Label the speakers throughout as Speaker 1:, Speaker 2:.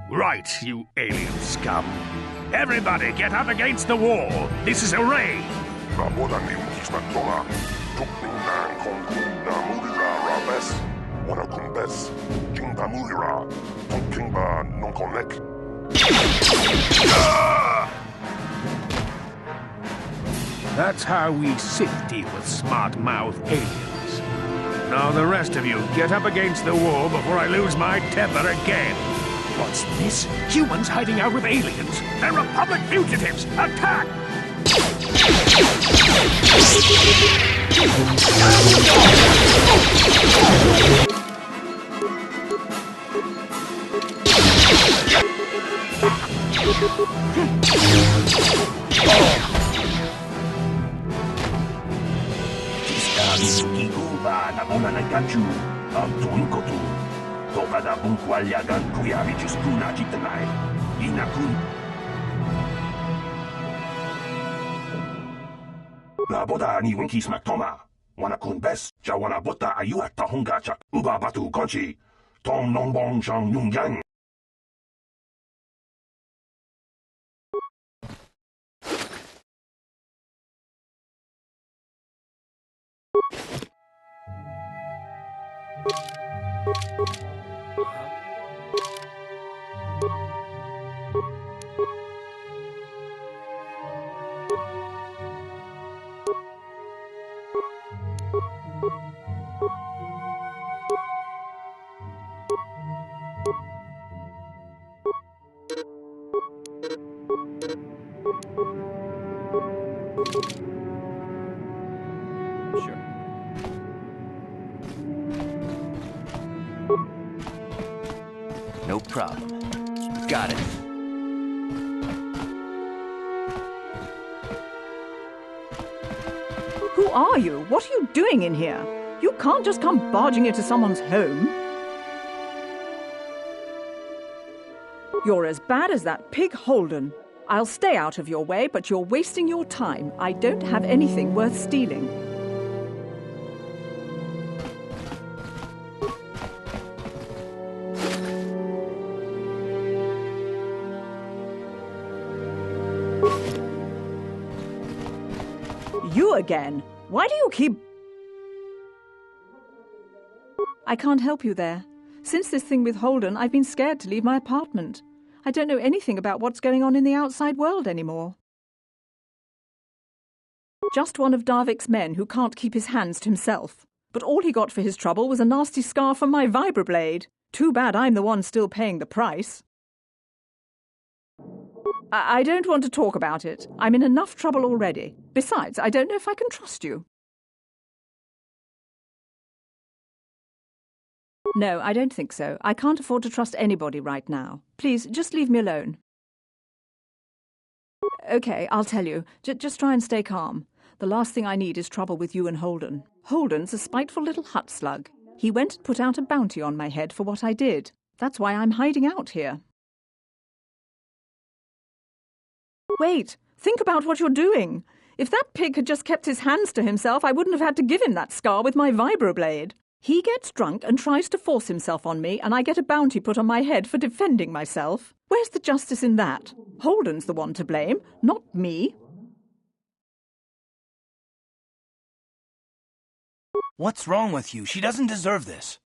Speaker 1: Right, you alien scum. Everybody get up against the wall. This is a raid. That's how we Sith deal with smart-mouth aliens. Now the rest of you, get up against the wall before I lose my temper again. What's this? Humans hiding out with aliens? They're Republic fugitives! Attack!
Speaker 2: Laboda ni winki smaktoma. Wana kun bes, ja wana bota ayuat tahunga chak uba batu konchi. Tom nongbong shang yung yang.
Speaker 3: No problem. Got it.
Speaker 4: Who are you? What are you doing in here? You can't just come barging into someone's home. You're as bad as that pig Holden. I'll stay out of your way, but you're wasting your time. I don't have anything worth stealing. You again? Why do you keep... I can't help you there. Since this thing with Holden, I've been scared to leave my apartment. I don't know anything about what's going on in the outside world anymore. Just one of Darvik's men who can't keep his hands to himself. But all he got for his trouble was a nasty scar from my vibroblade. Too bad I'm the one still paying the price. I don't want to talk about it. I'm in enough trouble already. Besides, I don't know if I can trust you. No, I don't think so. I can't afford to trust anybody right now. Please, just leave me alone. Okay, I'll tell you. Just try and stay calm. The last thing I need is trouble with you and Holden. Holden's a spiteful little hut slug. He went and put out a bounty on my head for what I did. That's why I'm hiding out here. Wait, think about what you're doing. If that pig had just kept his hands to himself, I wouldn't have had to give him that scar with my vibroblade. He gets drunk and tries to force himself on me, and I get a bounty put on my head for defending myself. Where's the justice in that? Holden's the one to blame, not me.
Speaker 3: What's wrong with you? She doesn't deserve this.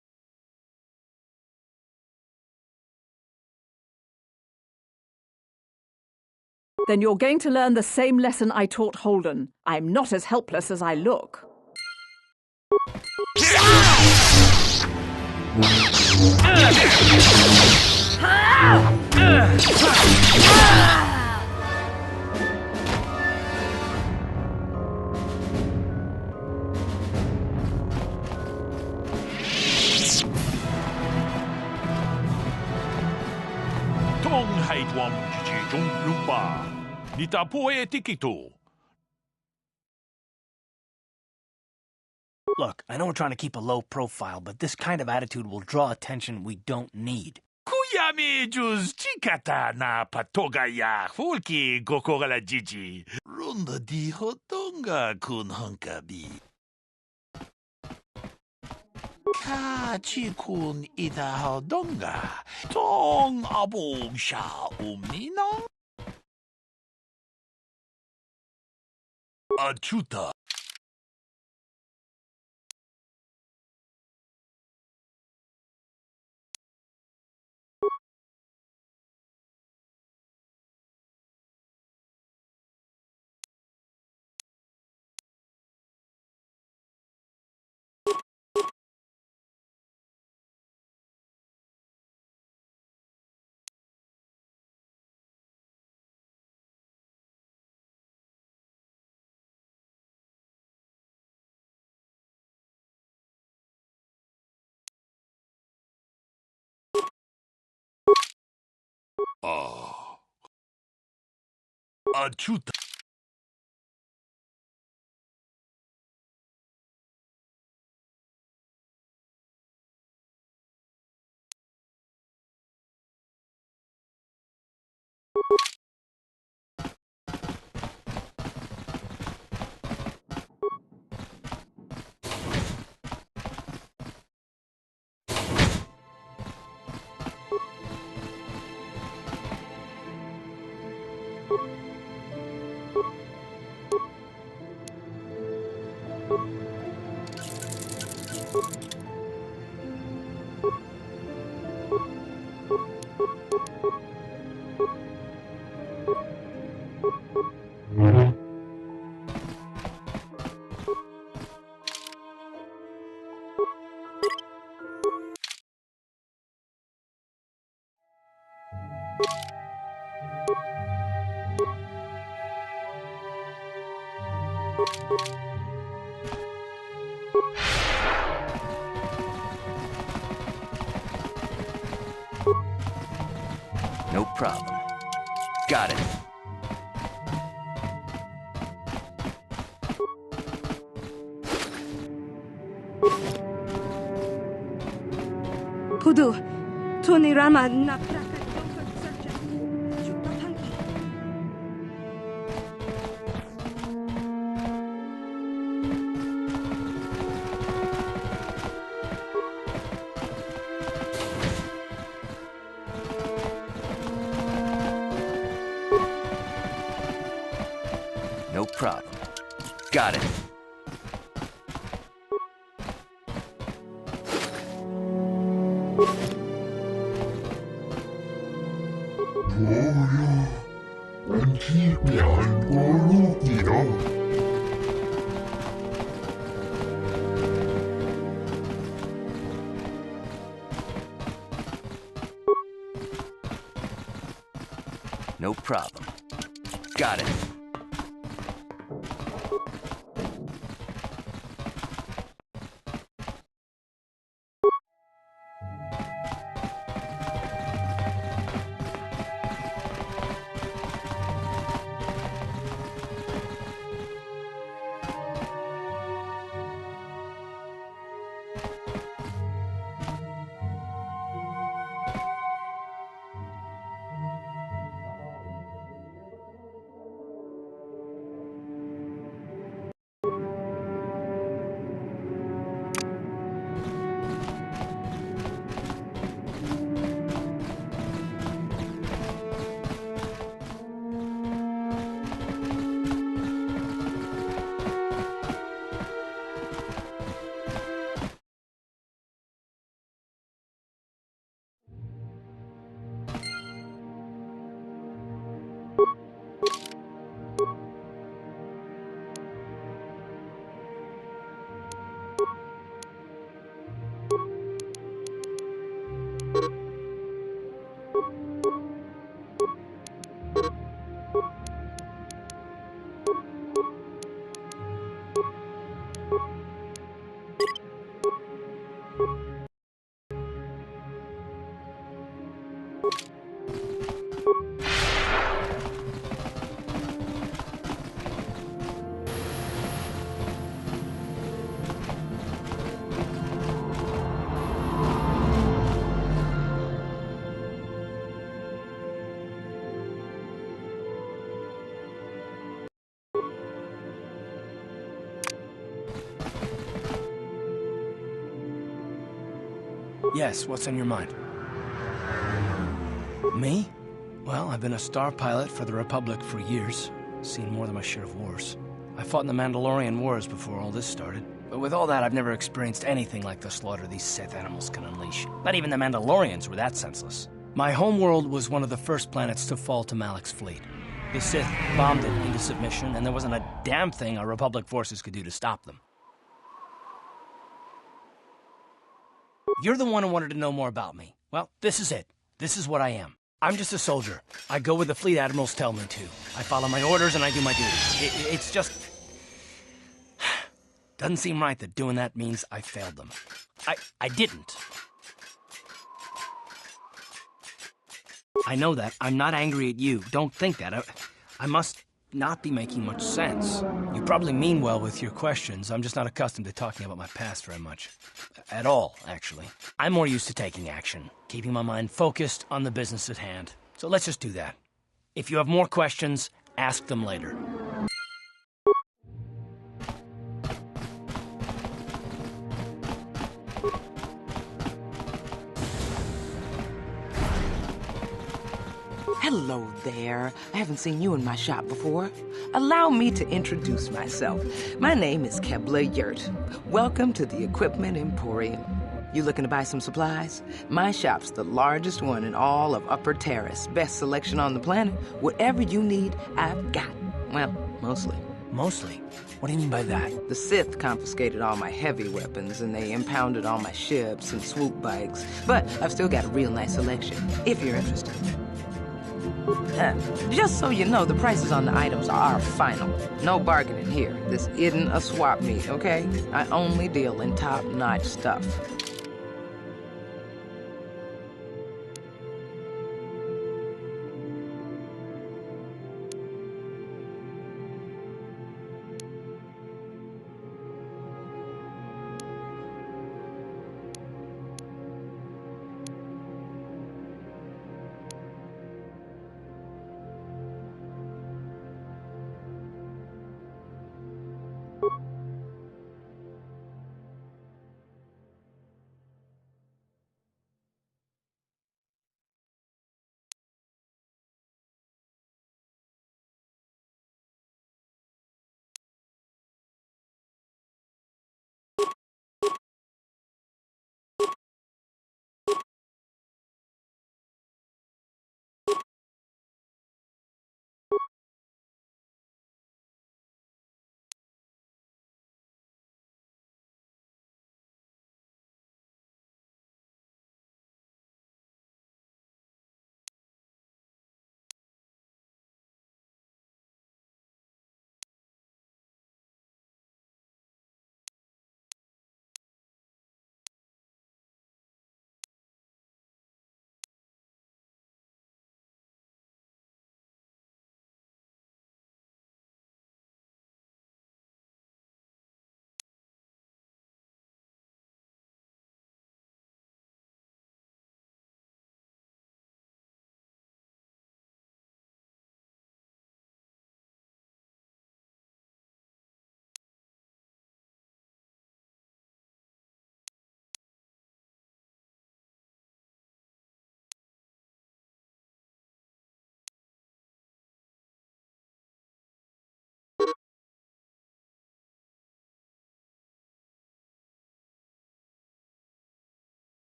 Speaker 4: Then you're going to learn the same lesson I taught Holden. I'm not as helpless as I look.
Speaker 1: Tong haidwam jijong lupa. Nitapoe tikito.
Speaker 3: Look, I know we're trying to keep a low profile, but this kind of attitude will draw attention we don't need.
Speaker 1: Kuyami juz chikata na patoga ya fulki gokogala jiji. Runda di hotonga kun hunkabi.
Speaker 5: Kachikun itahaldonga. Tong abog sha umnino. Achuta. Achuta.
Speaker 6: No problem. Got it.
Speaker 7: Pudu, Tuni Rama na
Speaker 6: No problem. Got it. No problem. Got it.
Speaker 3: Yes, what's on your mind? Me? Well, I've been a star pilot for the Republic for years. Seen more than my share of wars. I fought in the Mandalorian Wars before all this started. But with all that, I've never experienced anything like the slaughter these Sith animals can unleash. Not even the Mandalorians were that senseless. My homeworld was one of the first planets to fall to Malak's fleet. The Sith bombed it into submission, and there wasn't a damn thing our Republic forces could do to stop them. You're the one who wanted to know more about me. Well, this is it. This is what I am. I'm just a soldier. I go where the fleet admirals tell me to. I follow my orders and I do my duty. It's just... doesn't seem right that doing that means I failed them. I didn't. I know that. I'm not angry at you. Don't think that. I must not be making much sense. You probably mean well with your questions. I'm just not accustomed to talking about my past very much. At all, actually. I'm more used to taking action, keeping my mind focused on the business at hand. So let's just do that. If you have more questions, ask them later.
Speaker 8: Hello there. I haven't seen you in my shop before. Allow me to introduce myself. My name is Kebla Yurt. Welcome to the Equipment Emporium. You looking to buy some supplies? My shop's the largest one in all of Upper Taris. Best selection on the planet. Whatever you need, I've got. Well, mostly.
Speaker 3: Mostly? What do you mean by that?
Speaker 8: The Sith confiscated all my heavy weapons, and they impounded all my ships and swoop bikes. But I've still got a real nice selection, if you're interested. Just so you know, the prices on the items are final. No bargaining here. This isn't a swap meet, okay? I only deal in top-notch stuff.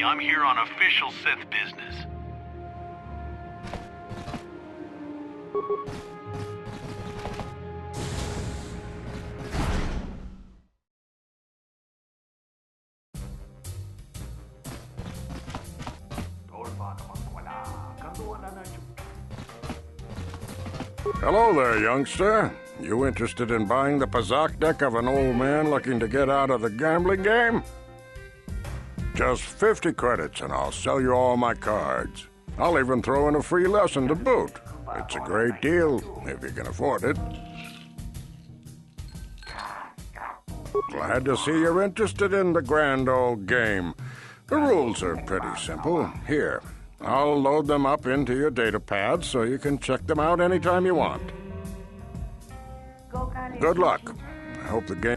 Speaker 5: I'm here on official Sith business.
Speaker 1: Hello there, youngster. You interested in buying the Pazaak deck of an old man looking to get out of the gambling game? Just 50 credits and I'll sell you all my cards.
Speaker 9: I'll even throw in a free lesson to boot. It's a great deal, if you can afford it. Glad to see you're interested in the grand old game. The rules are pretty simple. Here, I'll load them up into your data pad so you can check them out anytime you want. Good luck. I hope the game...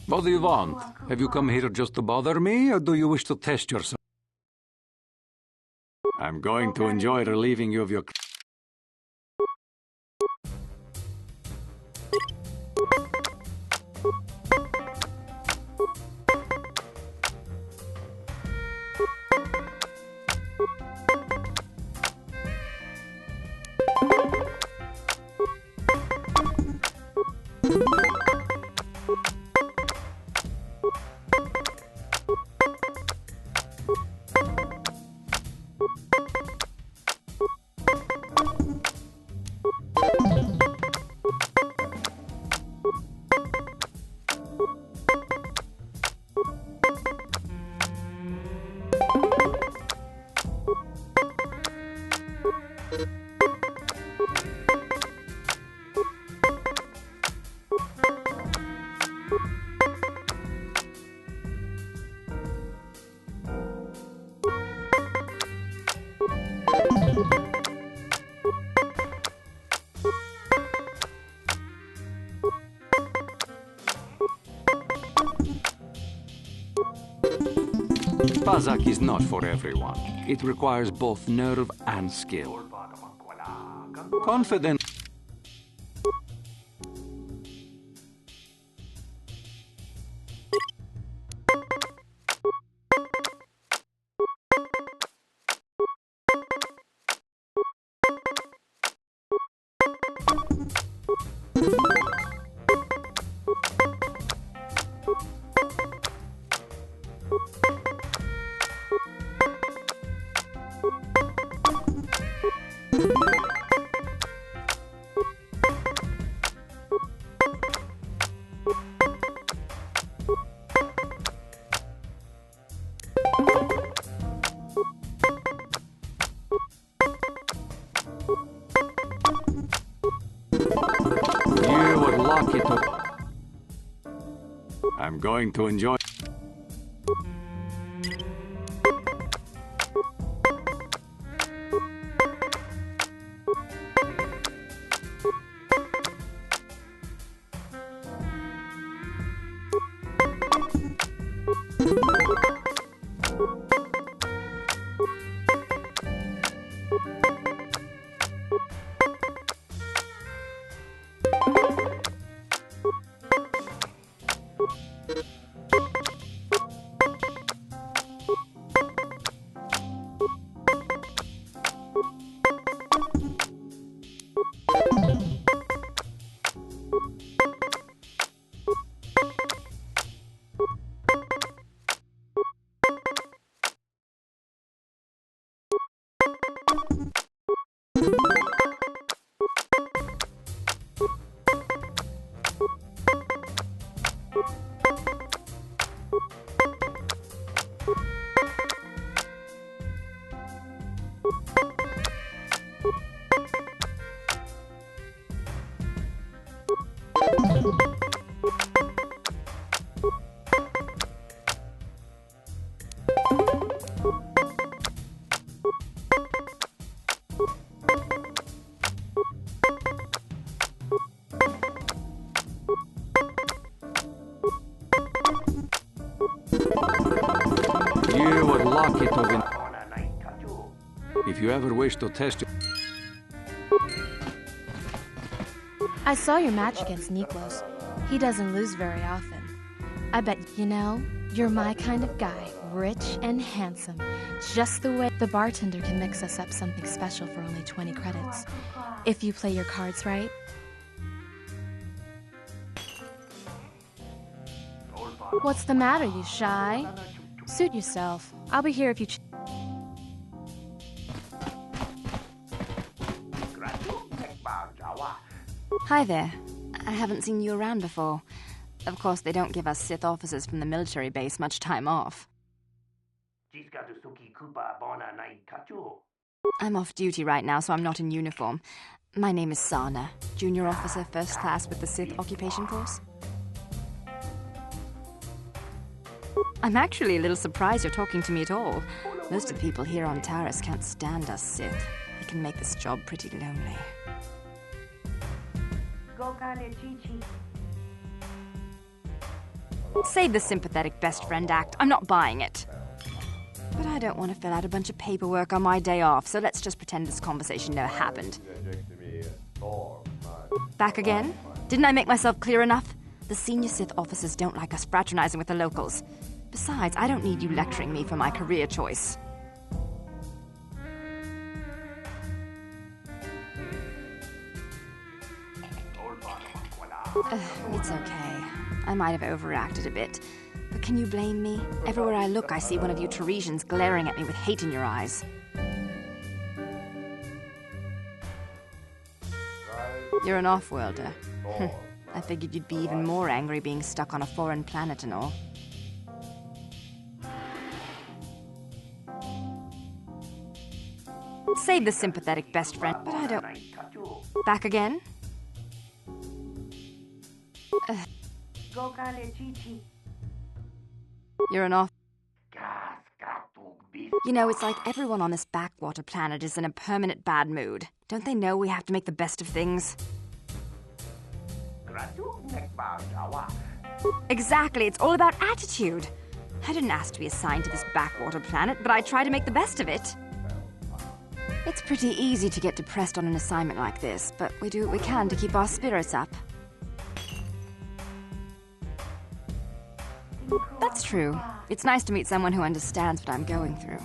Speaker 10: What do you want? Have you come here just to bother me, or do you wish to test yourself? I'm going to enjoy relieving you of your... Pazaak is not for everyone. It requires both nerve and skill. Confident. I'm going to enjoy... You would lock it over. If you ever wish to test your...
Speaker 11: I saw your match against Niklos. He doesn't lose very often. I bet, you know, you're my kind of guy. Rich and handsome. Just the way the bartender can mix us up something special for only 20 credits. If you play your cards right. What's the matter, you shy? Suit yourself. I'll be here if you...
Speaker 12: Hi there. I haven't seen you around before. Of course, they don't give us Sith officers from the military base much time off. I'm off duty right now, so I'm not in uniform. My name is Sana, junior officer, first class with the Sith occupation force. I'm actually a little surprised you're talking to me at all. Most of the people here on Taris can't stand us Sith. It can make this job pretty lonely. Save the sympathetic best friend act. I'm not buying it. But I don't want to fill out a bunch of paperwork on my day off, so let's just pretend this conversation never happened. Back again? Didn't I make myself clear enough? The senior Sith officers don't like us fraternizing with the locals. Besides, I don't need you lecturing me for my career choice. It's okay. I might have overreacted a bit. But can you blame me? Everywhere I look, I see one of you Taresians glaring at me with hate in your eyes. You're an off-worlder. I figured you'd be even more angry being stuck on a foreign planet and all. Save the sympathetic best friend, but I don't... Back again? You're an off... You know, it's like everyone on this backwater planet is in a permanent bad mood. Don't they know we have to make the best of things? Exactly, it's all about attitude. I didn't ask to be assigned to this backwater planet, but I try to make the best of it. It's pretty easy to get depressed on an assignment like this, but we do what we can to keep our spirits up. That's true. It's nice to meet someone who understands what I'm going through.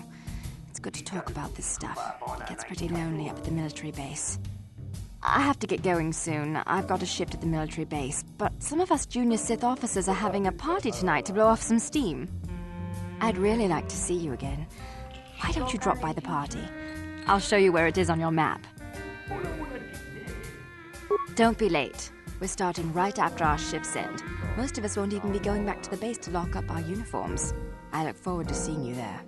Speaker 12: It's good to talk about this stuff. It gets pretty lonely up at the military base. I have to get going soon. I've got a shift at the military base, but some of us junior Sith officers are having a party tonight to blow off some steam. I'd really like to see you again. Why don't you drop by the party? I'll show you where it is on your map. Don't be late. We're starting right after our shifts end. Most of us won't even be going back to the base to lock up our uniforms. I look forward to seeing you there.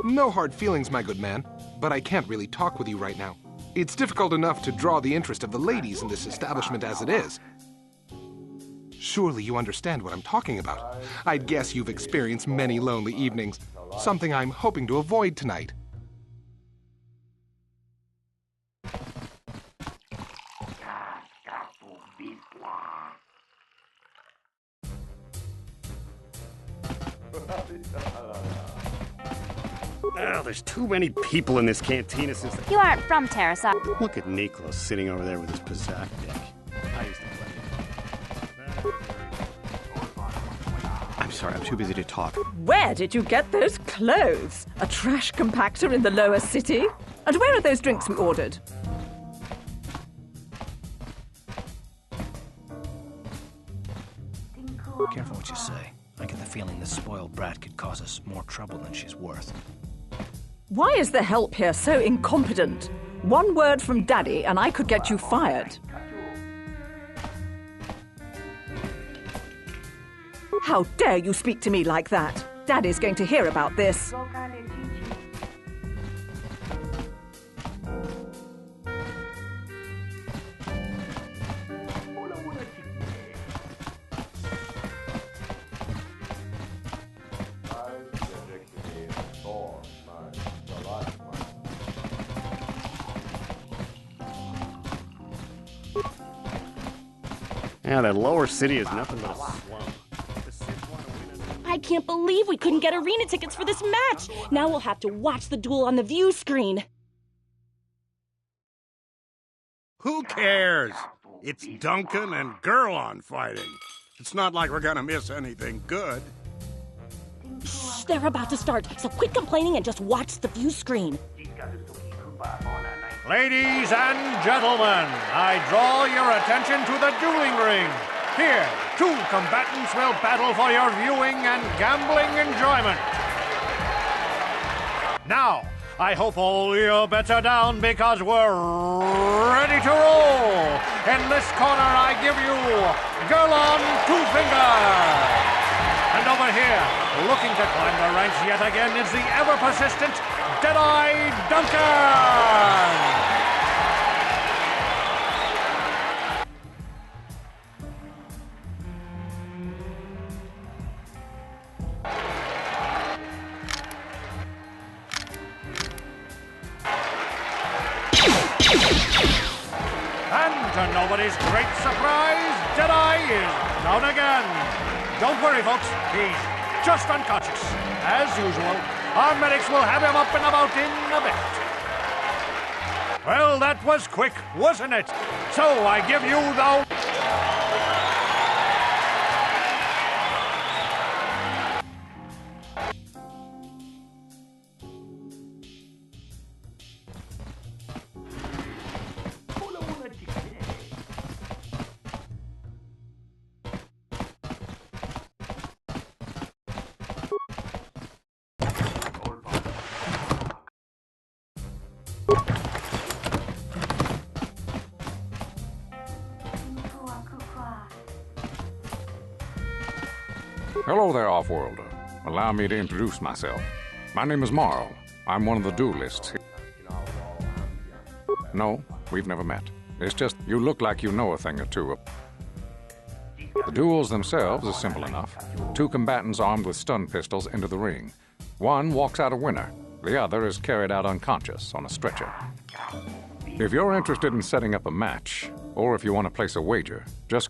Speaker 13: No hard feelings, my good man, but I can't really talk with you right now. It's difficult enough to draw the interest of the ladies in this establishment as it is. Surely you understand what I'm talking about. I'd guess you've experienced many lonely evenings, something I'm hoping to avoid tonight.
Speaker 14: Oh, there's too many people in this cantina since
Speaker 12: You aren't from Taris,
Speaker 14: Look at Niklos sitting over there with his Pazaak deck. I used to play.
Speaker 15: I'm sorry, I'm too busy to talk.
Speaker 4: Where did you get those clothes? A trash compactor in the lower city? And where are those drinks we ordered?
Speaker 3: Careful what you say. I get the feeling this spoiled brat could cause us more trouble than she's worth.
Speaker 4: Why is the help here so incompetent? One word from Daddy and I could get you fired. How dare you speak to me like that? Daddy's going to hear about this.
Speaker 14: Yeah, that lower city is nothing but a slum.
Speaker 16: I can't believe we couldn't get arena tickets for this match. Now we'll have to watch the duel on the view screen.
Speaker 9: Who cares? It's Duncan and Gurlon fighting. It's not like we're gonna miss anything good.
Speaker 16: Shh, they're about to start, so quit complaining and just watch the view screen.
Speaker 1: Ladies and gentlemen, I draw your attention to the dueling ring. Here, two combatants will battle for your viewing and gambling enjoyment. Now, I hope all your bets are down because we're ready to roll. In this corner, I give you Gurlon Two Fingers. And over here, looking to climb the ranks yet again, is the ever-persistent Jedi Duncan. And to nobody's great surprise, Jedi is down again. Don't worry, folks. He's just unconscious. As usual, our medics will have him up and about in a bit. Well, that was quick, wasn't it? So I give you the...
Speaker 10: Hello there, Off-Worlder. Allow me to introduce myself. My name is Marl. I'm one of the duelists here. No, we've never met. It's just you look like you know a thing or two. The duels themselves are simple enough. Two combatants armed with stun pistols enter the ring. One walks out a winner. The other is carried out unconscious on a stretcher. If you're interested in setting up a match, or if you want to place a wager, just...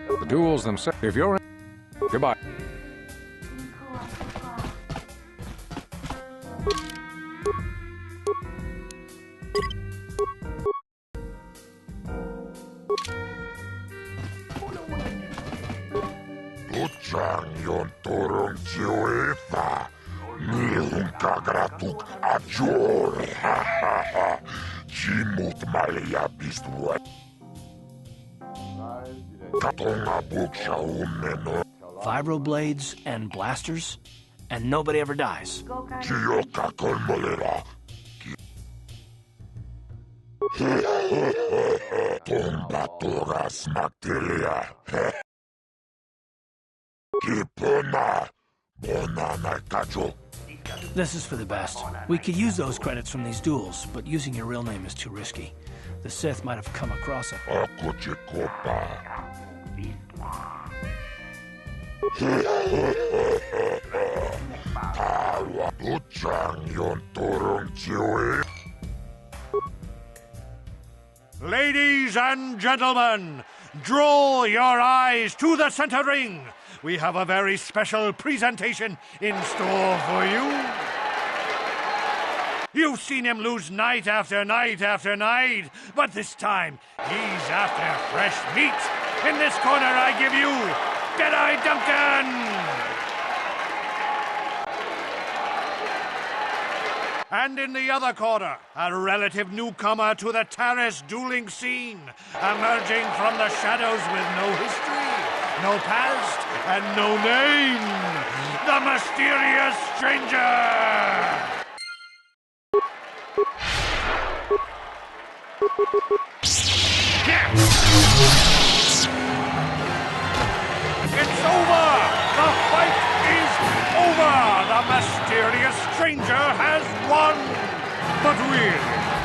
Speaker 10: The duels themselves... If you're... Goodbye.
Speaker 2: Tuchanyon turun ciuefa, nihun kagratuk ajor, Jimut malia bistuat.
Speaker 3: Vibroblades and blasters, and nobody ever dies. This is for the best. We could use those credits from these duels, but using your real name is too risky. The Sith might have come across it.
Speaker 1: Ladies and gentlemen, draw your eyes to the center ring. we have a very special presentation in store for you. You've seen him lose night after night after night, but this time he's after fresh meat. In this corner, I give you Jedi Duncan! And in the other corner, a relative newcomer to the Taris dueling scene, emerging from the shadows with no history, no past, and no name, the mysterious stranger! It's over! The fight is over! The mysterious stranger has won! But really,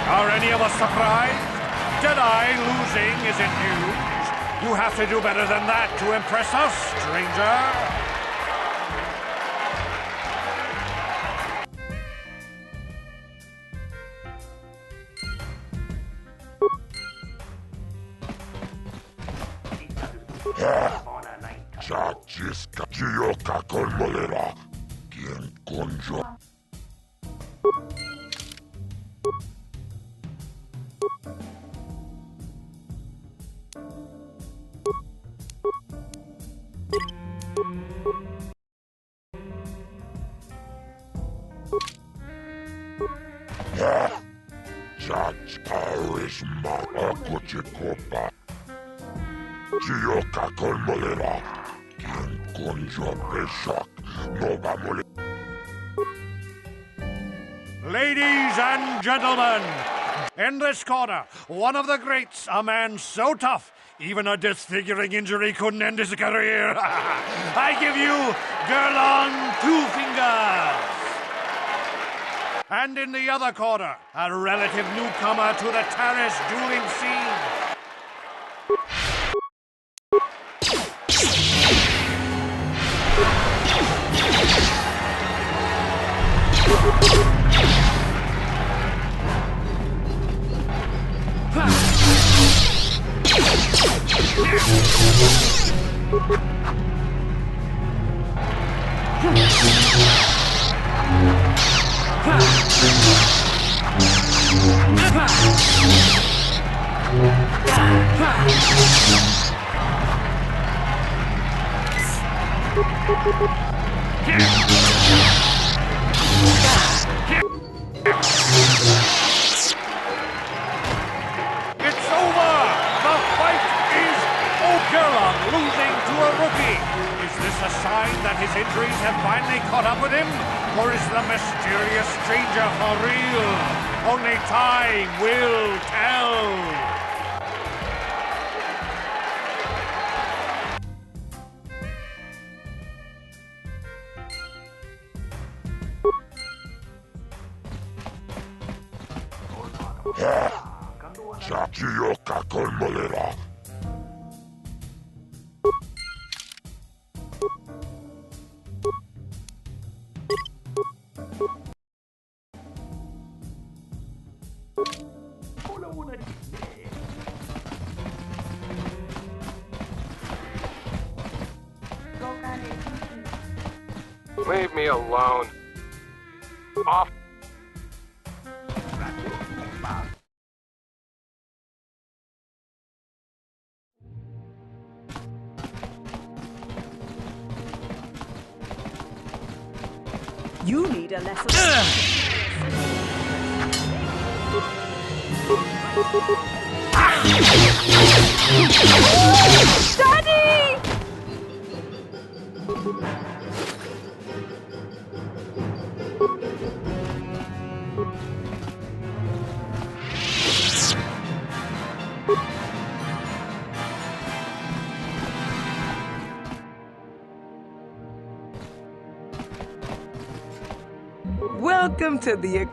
Speaker 1: are any of us surprised? Jedi losing isn't news. You have to do better than that to impress us, stranger!
Speaker 2: Chachiska Gioka Colmolera, quien conjo. Chach Taris Akochikopa. Gioka Colmolera.
Speaker 1: Ladies and gentlemen, in this corner, one of the greats, a man so tough, even a disfiguring injury couldn't end his career. I give you Gerlon Two Fingers. And in the other corner, a relative newcomer to the Taris dueling scene. It's over! The fight is over! Losing to a rookie. Is this a sign that his injuries have finally caught up with him? Or is the mysterious stranger for real? Only time will tell.
Speaker 2: Chachioka Colmolera.
Speaker 13: Leave me alone. Off.
Speaker 4: You need a lesson. Daddy!
Speaker 8: Welcome to the...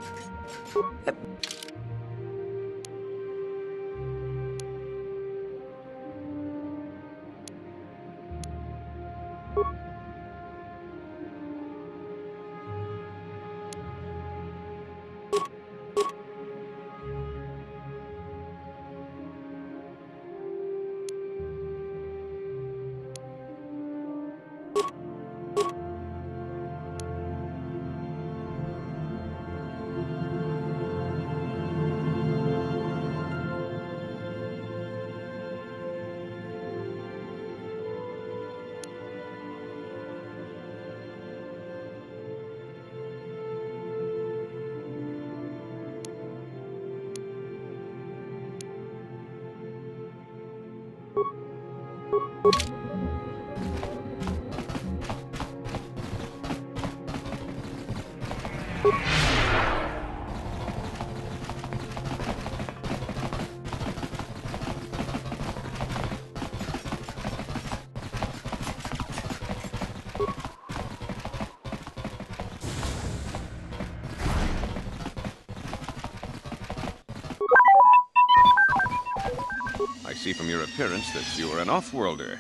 Speaker 17: I see from your appearance that you are an off-worlder.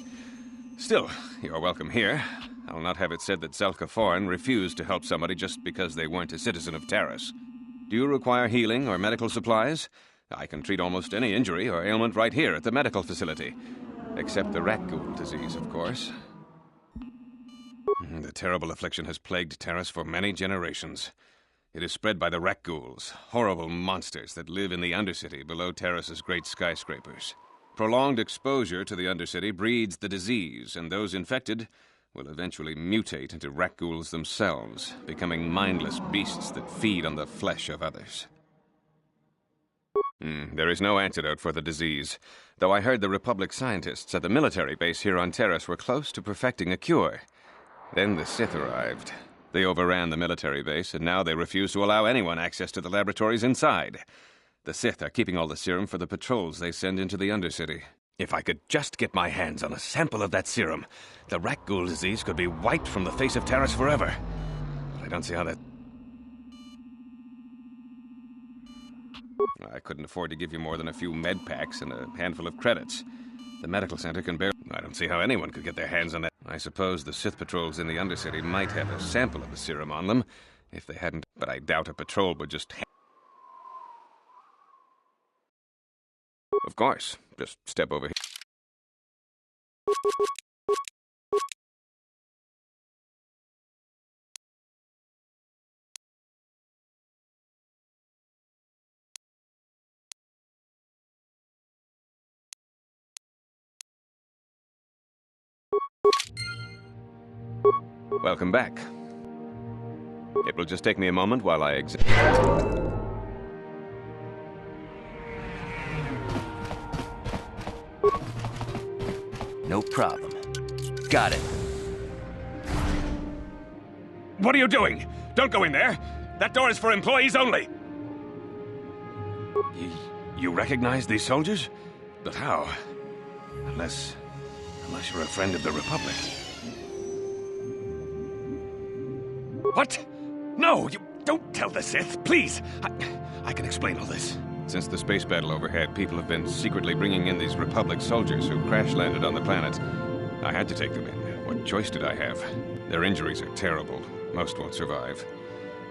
Speaker 17: Still, you're welcome here. I'll not have it said that Zelka Foreign refused to help somebody just because they weren't a citizen of Taris. Do you require healing or medical supplies? I can treat almost any injury or ailment right here at the medical facility. Except the rat ghoul disease, of course. The terrible affliction has plagued Taris for many generations. It is spread by the rat ghouls, horrible monsters that live in the Undercity below Taris's great skyscrapers. Prolonged exposure to the Undercity breeds the disease, and those infected will eventually mutate into rat ghouls themselves, becoming mindless beasts that feed on the flesh of others. There is no antidote for the disease, though I heard the Republic scientists at the military base here on Taris were close to perfecting a cure. Then the Sith arrived. They overran the military base, and now they refuse to allow anyone access to the laboratories inside. The Sith are keeping all the serum for the patrols they send into the Undercity. If I could just get my hands on a sample of that serum, the rat ghoul disease could be wiped from the face of Taris forever. But I don't see how that... I couldn't afford to give you more than a few med packs and a handful of credits. The medical center can bear... I don't see how anyone could get their hands on that. I suppose the Sith patrols in the Undercity might have a sample of the serum on them, if they hadn't, but I doubt a patrol would just... Of course. Just step over here. Welcome back. It will just take me a moment while I
Speaker 6: No problem. Got it.
Speaker 17: What are you doing? Don't go in there! That door is for employees only! You recognize these soldiers? But how? Unless you're a friend of the Republic. What? No, you don't tell the Sith, please! I can explain all this. Since the space battle overhead, people have been secretly bringing in these Republic soldiers who crash-landed on the planet. I had to take them in. What choice did I have? Their injuries are terrible. Most won't survive.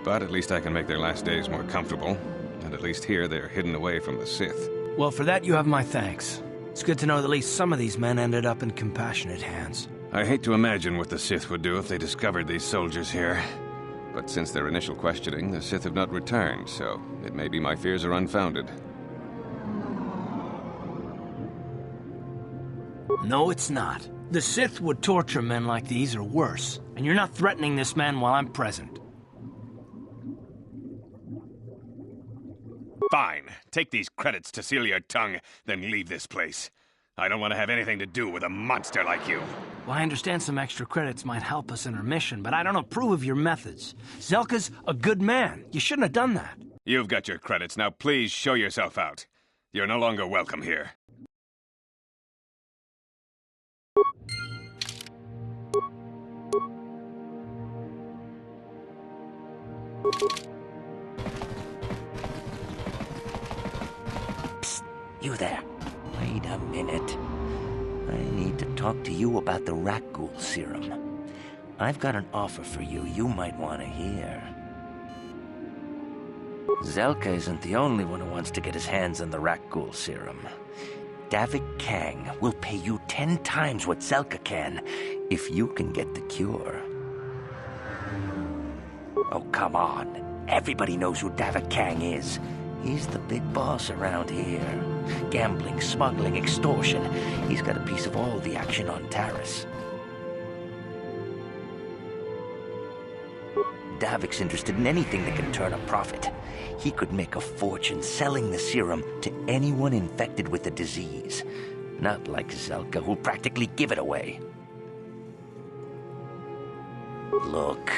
Speaker 17: But at least I can make their last days more comfortable. And at least here they're hidden away from the Sith.
Speaker 3: Well, for that you have my thanks. It's good to know that at least some of these men ended up in compassionate hands.
Speaker 17: I hate to imagine what the Sith would do if they discovered these soldiers here. But since their initial questioning, the Sith have not returned, so it may be my fears are unfounded.
Speaker 3: No, it's not. The Sith would torture men like these or worse, and you're not threatening this man while I'm present.
Speaker 17: Fine. Take these credits to seal your tongue, then leave this place. I don't want to have anything to do with a monster like you.
Speaker 3: Well, I understand some extra credits might help us in our mission, but I don't approve of your methods. Zelka's a good man. You shouldn't have done that.
Speaker 17: You've got your credits. Now please show yourself out. You're no longer welcome here.
Speaker 18: Psst, you there. Wait a minute. I need to talk to you about the rat ghoul serum. I've got an offer for you might want to hear. Zelka isn't the only one who wants to get his hands on the rat ghoul serum. Davik Kang will pay you 10 times what Zelka can if you can get the cure. Oh, come on. Everybody knows who Davik Kang is. He's the big boss around here. Gambling, smuggling, extortion. He's got a piece of all the action on Taris. Davik's interested in anything that can turn a profit. He could make a fortune selling the serum to anyone infected with the disease. Not like Zelka, who'll practically give it away. Look,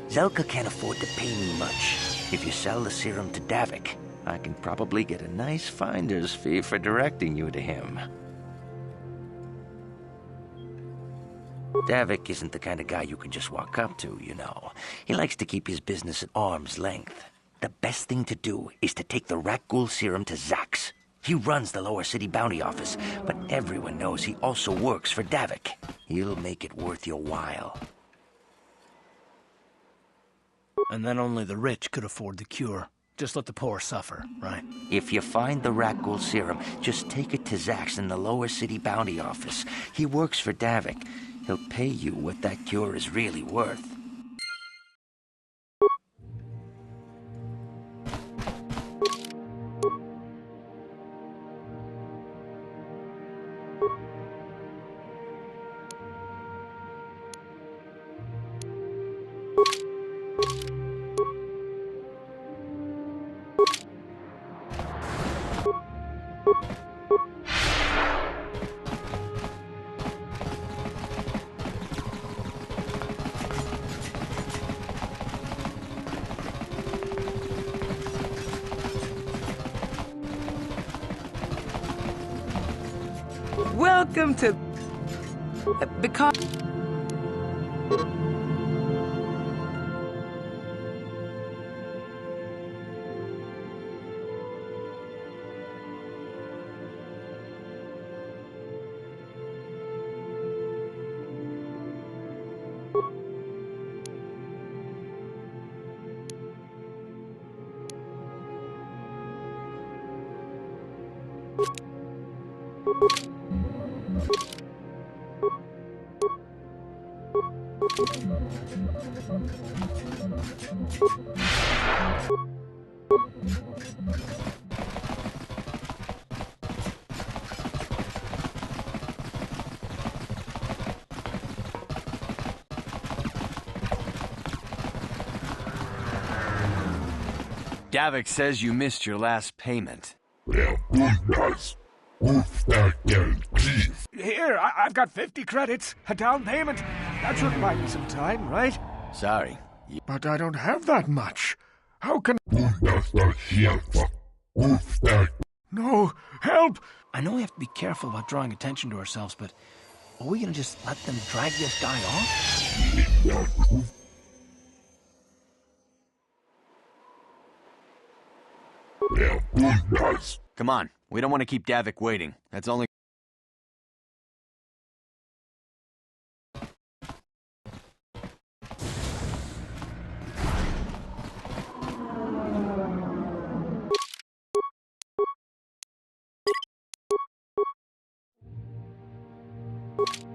Speaker 18: Zelka can't afford to pay me much. If you sell the serum to Davik, I can probably get a nice finder's fee for directing you to him. Davik isn't the kind of guy you can just walk up to, you know. He likes to keep his business at arm's length. The best thing to do is to take the Rakghoul serum to Zax. He runs the lower city bounty office, but everyone knows he also works for Davik. He'll make it worth your while.
Speaker 3: And then only the rich could afford the cure. Just let the poor suffer, right?
Speaker 18: If you find the Rakghoul serum, just take it to Zax in the lower city bounty office. He works for Davik. He'll pay you what that cure is really worth.
Speaker 8: Welcome to... Because...
Speaker 6: Davik says you missed your last payment.
Speaker 1: Here, I've got 50 credits, a down payment. That should buy me some time, right?
Speaker 6: Sorry.
Speaker 1: But I don't have that much. How can... No, help!
Speaker 3: I know we have to be careful about drawing attention to ourselves, but are we gonna just let them drag this guy off?
Speaker 6: Come on, we don't want to keep Davik waiting. That's only...
Speaker 1: you